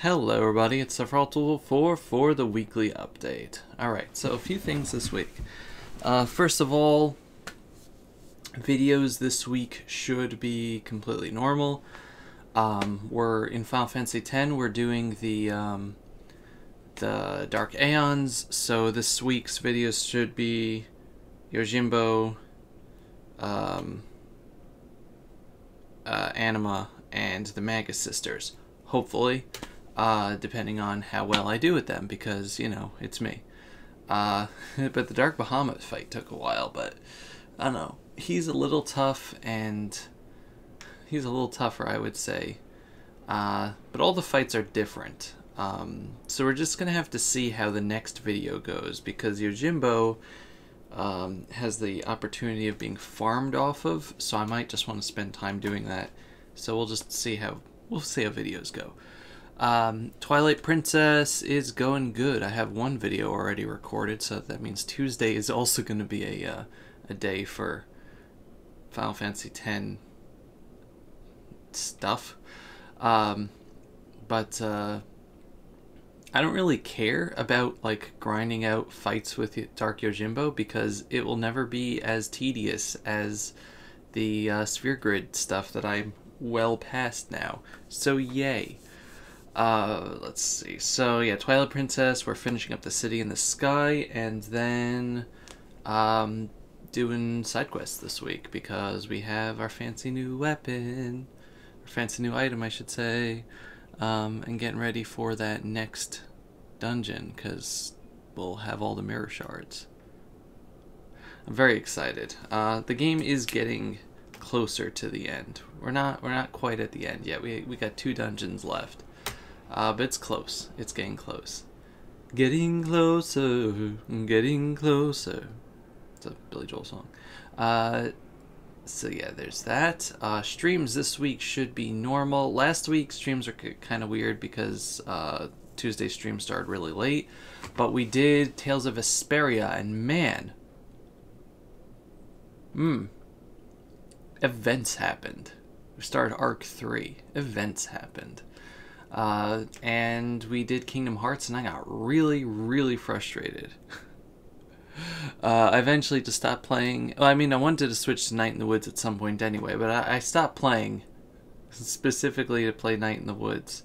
Hello everybody, it's Sephiroth4 for the weekly update. Alright, so a few things this week. First of all, videos this week should be completely normal. We're in Final Fantasy X, we're doing the Dark Aeons, so this week's videos should be Yojimbo, Anima, and the Magus Sisters. Hopefully. Depending on how well I do with them, because, you know, it's me. But the Dark Bahamut fight took a while, but I don't know. He's a little tough, and he's a little tougher, I would say. But all the fights are different. So we're just going to have to see how the next video goes, because Yojimbo has the opportunity of being farmed off of, so I might just want to spend time doing that. So we'll just see how videos go. Twilight Princess is going good. I have one video already recorded, so that means Tuesday is also going to be a day for Final Fantasy X stuff. But I don't really care about like grinding out fights with Dark Yojimbo, because it will never be as tedious as the Sphere Grid stuff that I'm well past now. So yay. Let's see. So yeah, Twilight Princess, we're finishing up the City in the Sky, and then doing side quests this week, because we have our fancy new weapon, or fancy new item I should say, and getting ready for that next dungeon, because we'll have all the mirror shards. I'm very excited. The game is getting closer to the end. We're not quite at the end yet. We got 2 dungeons left. But it's close. It's getting close. Getting closer, getting closer. It's a Billy Joel song. So yeah, there's that. Streams this week should be normal. Last week streams are kind of weird because Tuesday stream started really late. But we did Tales of Vesperia, and man, events happened. We started Arc 3. Events happened. And we did Kingdom Hearts, and I got really, really frustrated. I eventually just stopped playing. Well, I mean, I wanted to switch to Night in the Woods at some point anyway, but I stopped playing specifically to play Night in the Woods,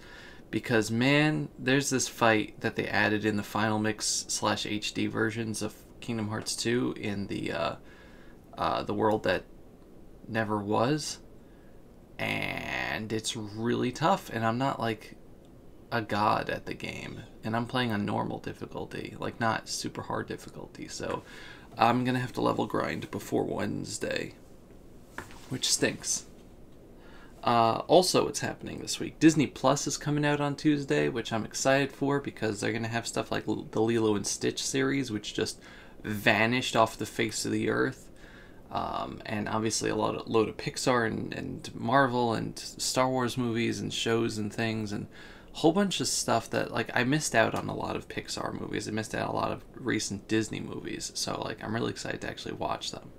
because, man, there's this fight that they added in the Final Mix / HD versions of Kingdom Hearts 2 in the world that never was. And it's really tough, and I'm not like a god at the game, and I'm playing on normal difficulty, like not super hard difficulty, so I'm gonna have to level grind before Wednesday, which stinks. Also, what's happening this week, Disney Plus is coming out on Tuesday, which I'm excited for, because they're gonna have stuff like the Lilo and Stitch series, which just vanished off the face of the earth. And obviously a load of Pixar and Marvel and Star Wars movies and shows and things, and a whole bunch of stuff that, like, I missed out on a lot of Pixar movies. I missed out on a lot of recent Disney movies, so like I'm really excited to actually watch them.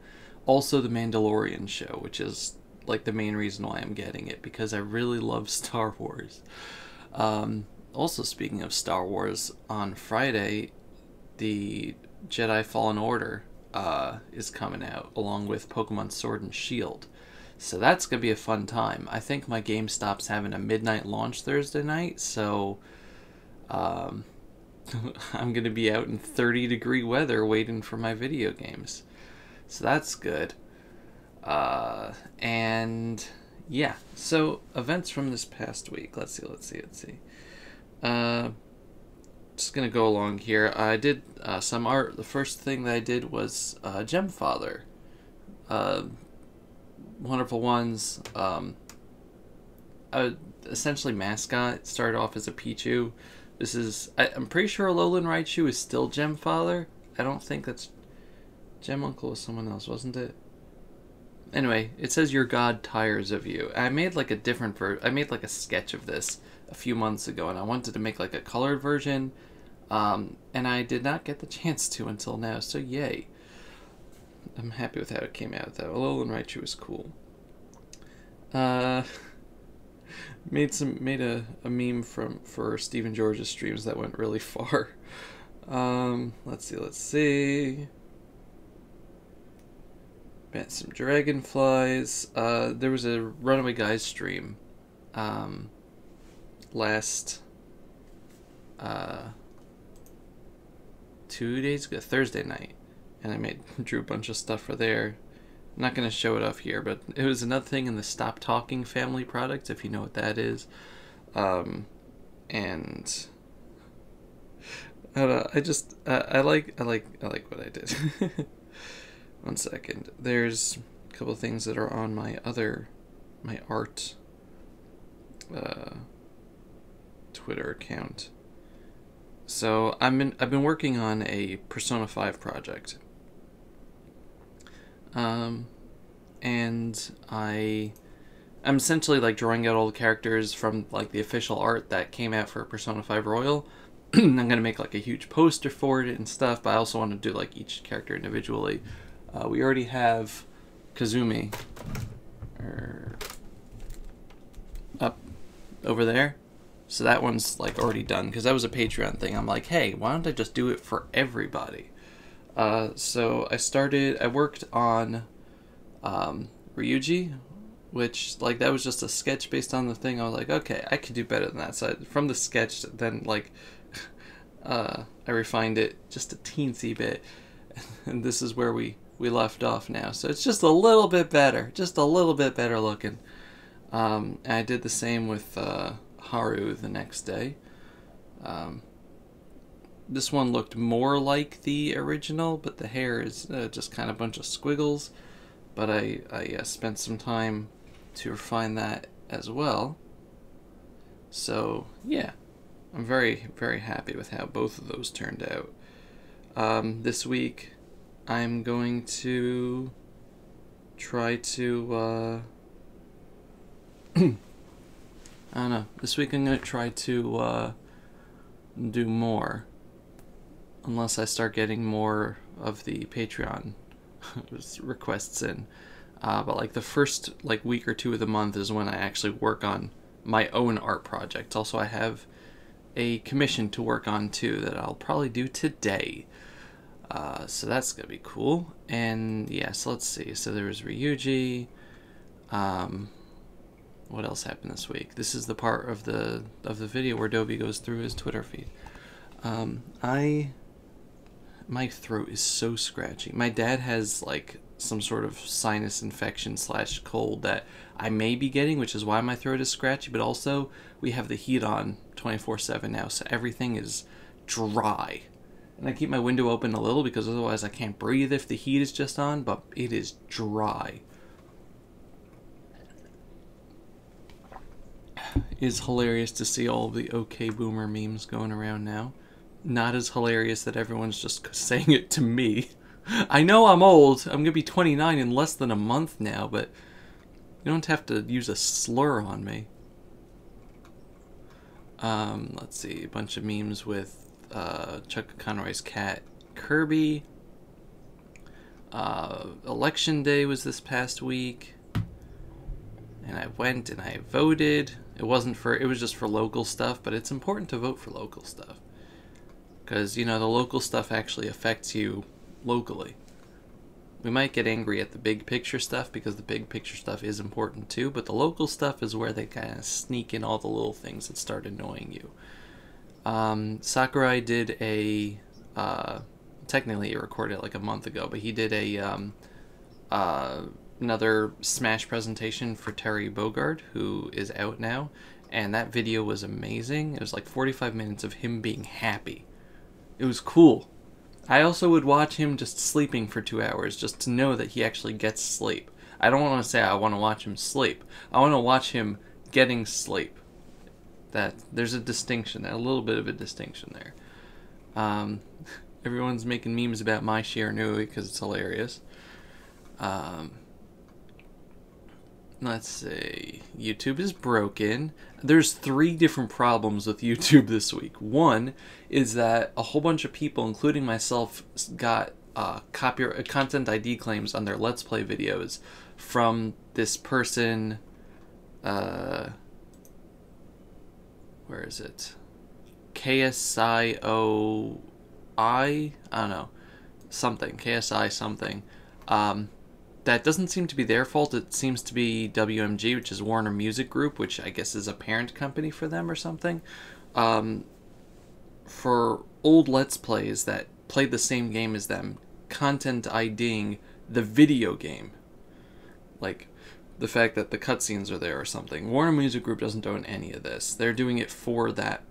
Also the Mandalorian show, which is like the main reason why I'm getting it, because I really love Star Wars. Also, speaking of Star Wars, on Friday the Jedi Fallen Order is coming out, along with Pokemon Sword and Shield. So that's going to be a fun time. I think my GameStop's having a midnight launch Thursday night, so I'm going to be out in 30-degree weather waiting for my video games. So that's good. And yeah, so events from this past week. Let's see. Just gonna go along here. I did some art. The first thing that I did was Gemfather. Wonderful Ones. Essentially mascot. It started off as a Pichu. This is, I'm pretty sure Alolan Raichu is still Gemfather. I don't think that's Gem Uncle was someone else, wasn't it? Anyway, it says your god tires of you. I made like a different I made like a sketch of this a few months ago, and I wanted to make like a colored version, and I did not get the chance to until now, so yay. I'm happy with how it came out, though. Alolan Raichu is cool. made a meme for Stephen George's streams that went really far. Let's see. Met some dragonflies. There was a Runaway Guys stream last 2 days ago, Thursday night, and I drew a bunch of stuff for there. I'm not going to show it off here, but it was another thing in the Stop Talking family product, if you know what that is. And I don't know, I like what I did. 1 second. There's a couple of things that are on my art Twitter account. So I've been working on a Persona 5 project. And I'm essentially like drawing out all the characters from like the official art that came out for Persona 5 Royal. I'm gonna make like a huge poster for it and stuff, but I also want to do like each character individually. We already have Kazumi up over there, so that one's like already done because that was a Patreon thing. I'm like, hey, why don't I just do it for everybody? So I worked on Ryuji, which like that was just a sketch based on the thing. I was like, okay, I could do better than that. So from the sketch, then like I refined it just a teensy bit, and this is where we left off now. So it's just a little bit better, looking. And I did the same with Haru the next day. This one looked more like the original, but the hair is just kind of a bunch of squiggles. But I spent some time to refine that as well. So yeah, I'm very, very happy with how both of those turned out. This week I'm going to try to I don't know. This week I'm going to try to do more. Unless I start getting more of the Patreon requests in. But like the first like week or two of the month is when I actually work on my own art project. Also, I have a commission to work on too that I'll probably do today. So that's gonna be cool. And yeah, so let's see. So there was Ryuji. What else happened this week? This is the part of the video where Dobie goes through his Twitter feed. My throat is so scratchy. My dad has like some sort of sinus infection / cold that I may be getting, which is why my throat is scratchy, but also we have the heat on 24/7 now, so everything is dry. And I keep my window open a little because otherwise I can't breathe if the heat is just on, but it is dry. It is hilarious to see all of the OK Boomer memes going around now. Not as hilarious that everyone's just saying it to me. I know I'm old. I'm going to be 29 in less than a month now, but you don't have to use a slur on me. Let's see. A bunch of memes with Chuck Conroy's cat, Kirby. Election day was this past week. And I went and I voted. It was just for local stuff, but it's important to vote for local stuff. Because, you know, the local stuff actually affects you locally. We might get angry at the big picture stuff because the big picture stuff is important too, but the local stuff is where they kind of sneak in all the little things that start annoying you. Sakurai did technically he recorded it like a month ago, but he did another Smash presentation for Terry Bogard, who is out now, and that video was amazing. It was like 45 minutes of him being happy. It was cool. I also would watch him just sleeping for 2 hours just to know that he actually gets sleep. I don't want to say I want to watch him sleep. I want to watch him getting sleep. There's a distinction, a little bit of a distinction there. Everyone's making memes about Mai Shiranui because it's hilarious. Let's see. YouTube is broken. There's 3 different problems with YouTube this week. One is that a whole bunch of people, including myself, got content ID claims on their Let's Play videos from this person. where is it? KSIOI? I don't know. Something. KSI something. That doesn't seem to be their fault. It seems to be WMG, which is Warner Music Group, which I guess is a parent company for them or something. For old Let's Plays that played the same game as them, content IDing the video game. Like, the fact that the cutscenes are there or something. Warner Music Group doesn't own any of this. They're doing it for that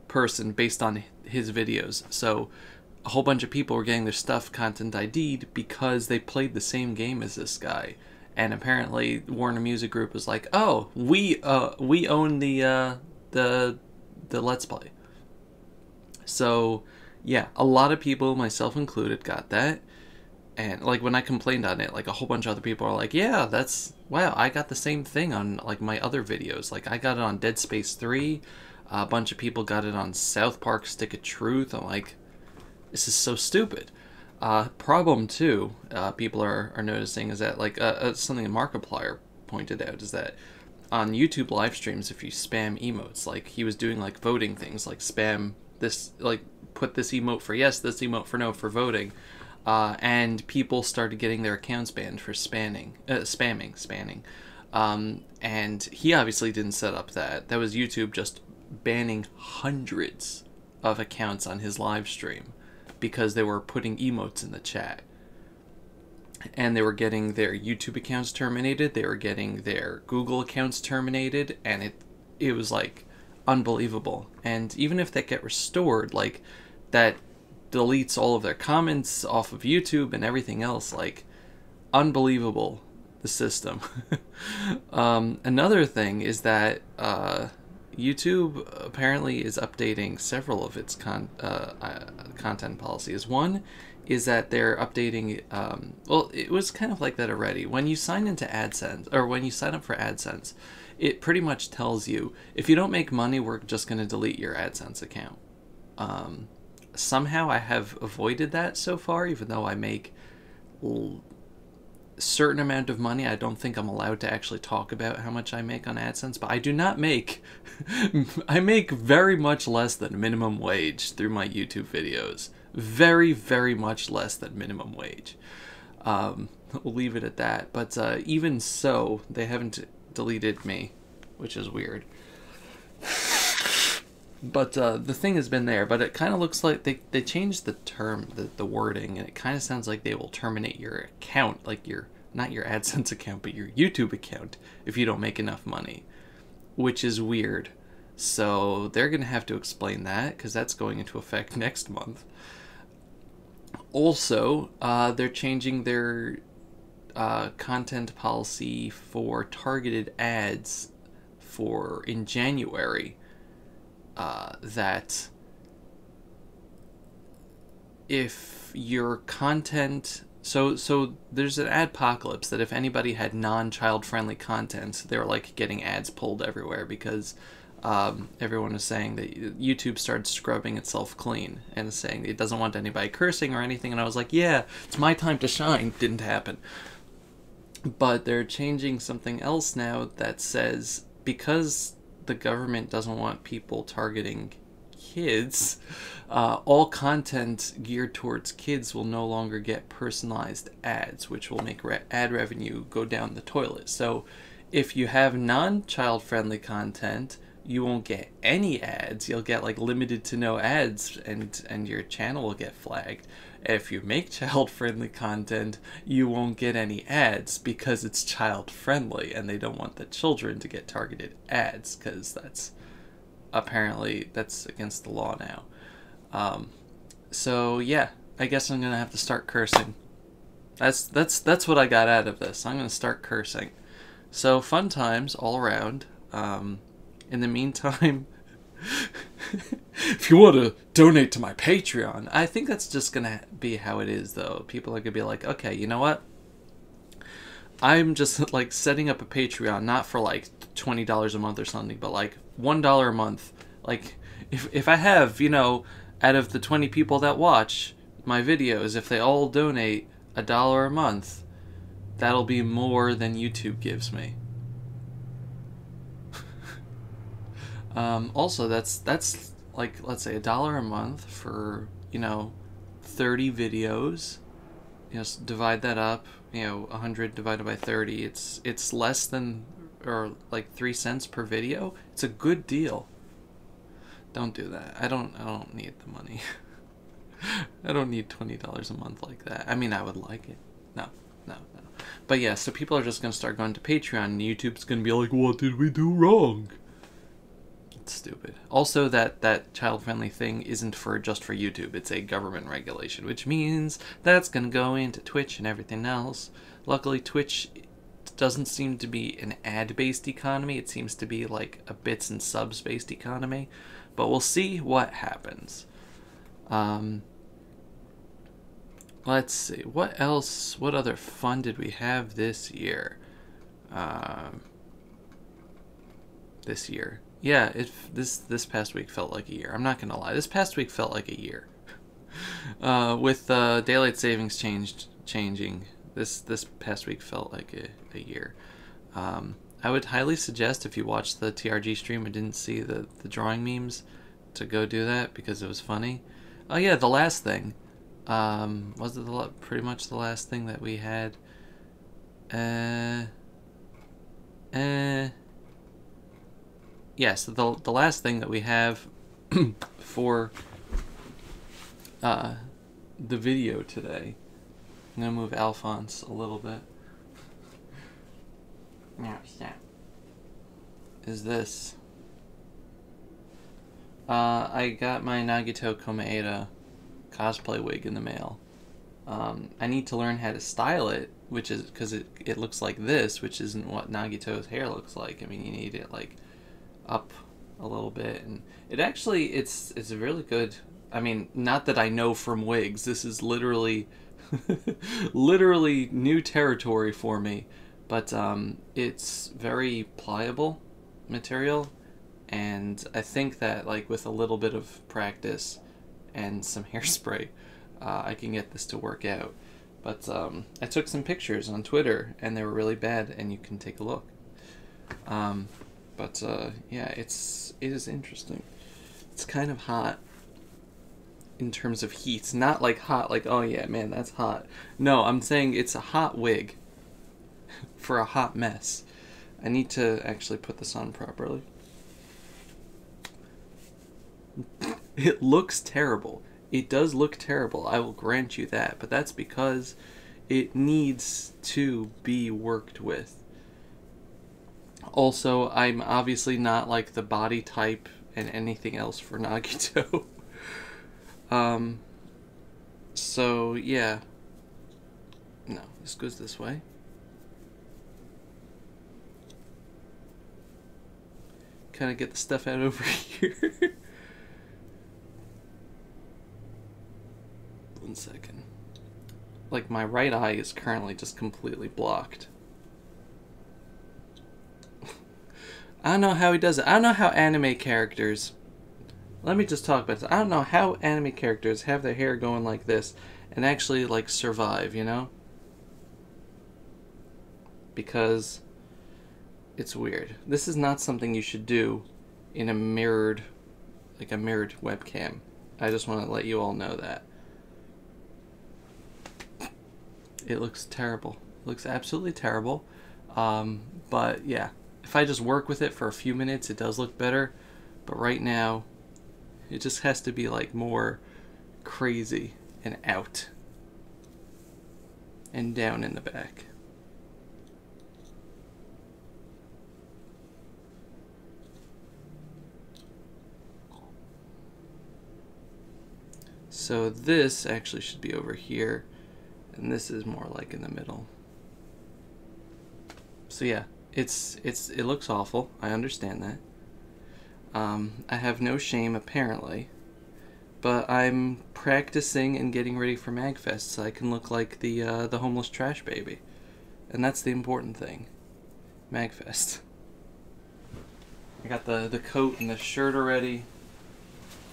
person based on his videos. So a whole bunch of people were getting their stuff content ID'd because they played the same game as this guy. And apparently Warner Music Group was like, oh, we own the Let's Play. So yeah, a lot of people, myself included, got that. And like when I complained on it, like a whole bunch of other people are like, yeah, wow, I got the same thing on like my other videos. Like I got it on Dead Space 3. A bunch of people got it on South Park Stick of Truth. I'm like, this is so stupid. Problem two, people are noticing is that like something Markiplier pointed out is that on YouTube live streams, if you spam emotes, like he was doing like voting things, like spam this, like put this emote for yes, this emote for no for voting, and people started getting their accounts banned for spamming. And he obviously didn't set up that. That was YouTube just banning hundreds of accounts on his live stream because they were putting emotes in the chat. And they were getting their YouTube accounts terminated, they were getting their Google accounts terminated, and it was like unbelievable. And even if they get restored, like that deletes all of their comments off of YouTube and everything else. Like, unbelievable, the system. Another thing is that YouTube apparently is updating several of its content policies. One is that they're updating, well, it was kind of like that already. When you sign into AdSense, or when you sign up for AdSense, it pretty much tells you, if you don't make money, we're just going to delete your AdSense account. Somehow I have avoided that so far, even though I make a certain amount of money. I don't think I'm allowed to actually talk about how much I make on AdSense, but I do not make, I make very much less than minimum wage through my YouTube videos. Very, very much less than minimum wage. We'll leave it at that. But even so, they haven't deleted me, which is weird. But the thing has been there, but it kind of looks like they changed the term, the wording, and it kind of sounds like they will terminate your account, like not your AdSense account, but your YouTube account, if you don't make enough money, which is weird. So they're going to have to explain that, because that's going into effect next month. Also, they're changing their content policy for targeted ads in January. That if your content, so there's an adpocalypse that if anybody had non-child friendly content, they were like getting ads pulled everywhere because everyone was saying that YouTube started scrubbing itself clean and saying it doesn't want anybody cursing or anything, and I was like, yeah, it's my time to shine. Didn't happen. But they're changing something else now that says, because the government doesn't want people targeting kids, all content geared towards kids will no longer get personalized ads, which will make ad revenue go down the toilet. So if you have non-child friendly content, you won't get any ads. You'll get like limited to no ads, and your channel will get flagged. If you make child-friendly content, you won't get any ads because it's child-friendly, and they don't want the children to get targeted ads, because that's against the law now. So yeah, I guess I'm gonna have to start cursing. That's what I got out of this. I'm gonna start cursing. So fun times all around. In the meantime, if you want to donate to my Patreon, I think that's just going to be how it is, though. People are going to be like, okay, you know what? I'm just, like, setting up a Patreon, not for, like, $20 a month or something, but, like, $1 a month. Like, if I have, you know, out of the 20 people that watch my videos, if they all donate $1 a month, that'll be more than YouTube gives me. Also, that's like, let's say $1 a month for, 30 videos. Divide that up. 100 divided by 30. It's less than, or like 3 cents per video. It's a good deal. Don't do that. I don't need the money. I don't need $20 a month like that. I mean, I would like it. No. But yeah, so people are just gonna start going to Patreon, and YouTube's gonna be like, "What did we do wrong?" It's stupid. Also, that child-friendly thing isn't just for YouTube. It's a government regulation, which means that's gonna go into Twitch and everything else. Luckily, Twitch doesn't seem to be an ad-based economy. It seems to be like a bits and subs-based economy. But we'll see what happens. Let's see. What else? What other fun did we have this year? Yeah, this past week felt like a year. I'm not gonna lie. This past week felt like a year. With daylight savings changing, this past week felt like a year. I would highly suggest, if you watched the TRG stream and didn't see the drawing memes, to go do that because it was funny. Oh yeah, the last thing. Was it pretty much the last thing that we had? Yes, the last thing that we have for the video today. I'm gonna move Alphonse a little bit. Now stop. Is this? I got my Nagito Komaeda cosplay wig in the mail. I need to learn how to style it, which is because it looks like this, which isn't what Nagito's hair looks like. I mean, you need it like up a little bit, and it's really good. I mean, not that I know from wigs. This is literally literally new territory for me, but it's very pliable material, and I think that like with a little bit of practice and some hairspray, I can get this to work out. But I took some pictures on Twitter, and they were really bad, and you can take a look. But yeah, it is interesting. It's kind of hot in terms of heat. Not like hot, like, oh yeah, man, that's hot. No, I'm saying it's a hot wig for a hot mess. I need to actually put this on properly. It looks terrible. It does look terrible, I will grant you that, but that's because it needs to be worked with. Also, I'm obviously not like the body type and anything else for Nagito. So yeah. No, this goes this way. Kind of get the stuff out over here. 1 second. Like, my right eye is currently just completely blocked. I don't know how he does it. I don't know how anime characters... Let me just talk about this. I don't know how anime characters have their hair going like this and actually, like, survive, you know? Because it's weird. This is not something you should do in a mirrored webcam. I just want to let you all know that. It looks terrible. It looks absolutely terrible. But yeah, if I just work with it for a few minutes, it does look better. But right now, it just has to be like more crazy and out. And down in the back. So this actually should be over here. And this is more like in the middle. So yeah, it looks awful. I understand that. I have no shame apparently, but I'm practicing and getting ready for MagFest so I can look like the homeless trash baby, and that's the important thing. MagFest. I got the coat and the shirt already.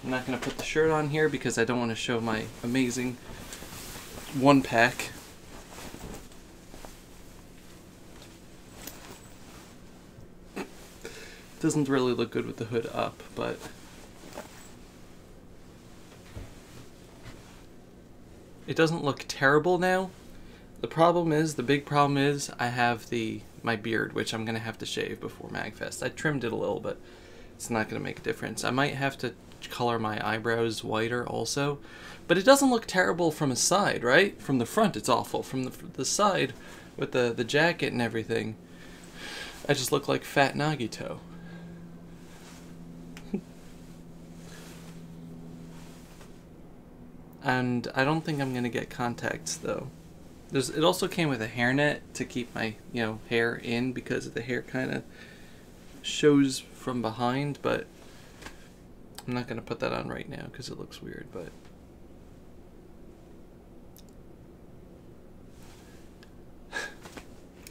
I'm not gonna put the shirt on here because I don't want to show my amazing one pack. Doesn't really look good with the hood up, but it doesn't look terrible now. The big problem is, I have my beard, which I'm going to have to shave before MagFest. I trimmed it a little, but it's not going to make a difference. I might have to color my eyebrows whiter also, but it doesn't look terrible from a side, right? From the front, it's awful. From the side, with the jacket and everything, I just look like Fat Nagito. And I don't think I'm going to get contacts, though. It also came with a hairnet to keep my, hair in, because the hair kind of shows from behind, but I'm not going to put that on right now because it looks weird, but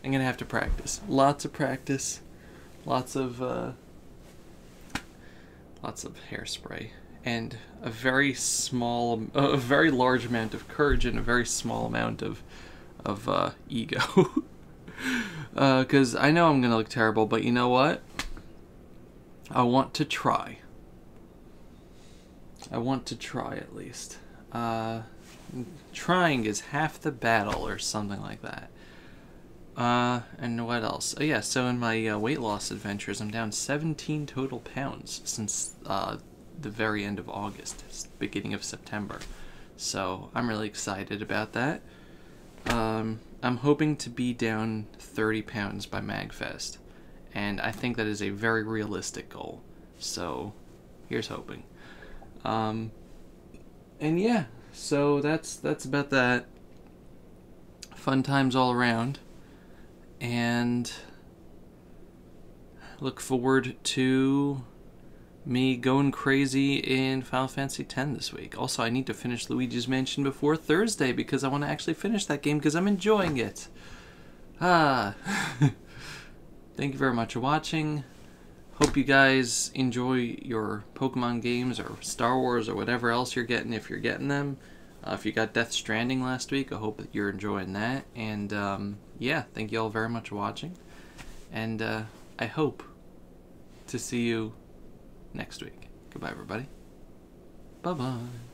I'm going to have to practice. Lots of practice. Lots of hairspray. And a very large amount of courage and a very small amount of ego. Because I know I'm going to look terrible, but you know what? I want to try. I want to try at least. Trying is half the battle, or something like that. And what else? Oh yeah, so in my weight loss adventures, I'm down 17 total pounds since the very end of August, beginning of September. So I'm really excited about that. I'm hoping to be down 30 pounds by MagFest, and I think that is a very realistic goal. So here's hoping. And yeah, so that's about that. Fun times all around, and look forward to me going crazy in Final Fantasy X this week. Also, I need to finish Luigi's Mansion before Thursday because I want to actually finish that game because I'm enjoying it. Thank you very much for watching. Hope you guys enjoy your Pokemon games or Star Wars or whatever else you're getting, if you're getting them. If you got Death Stranding last week, I hope that you're enjoying that. And yeah, thank you all very much for watching. And I hope to see you next week. Goodbye, everybody. Bye-bye.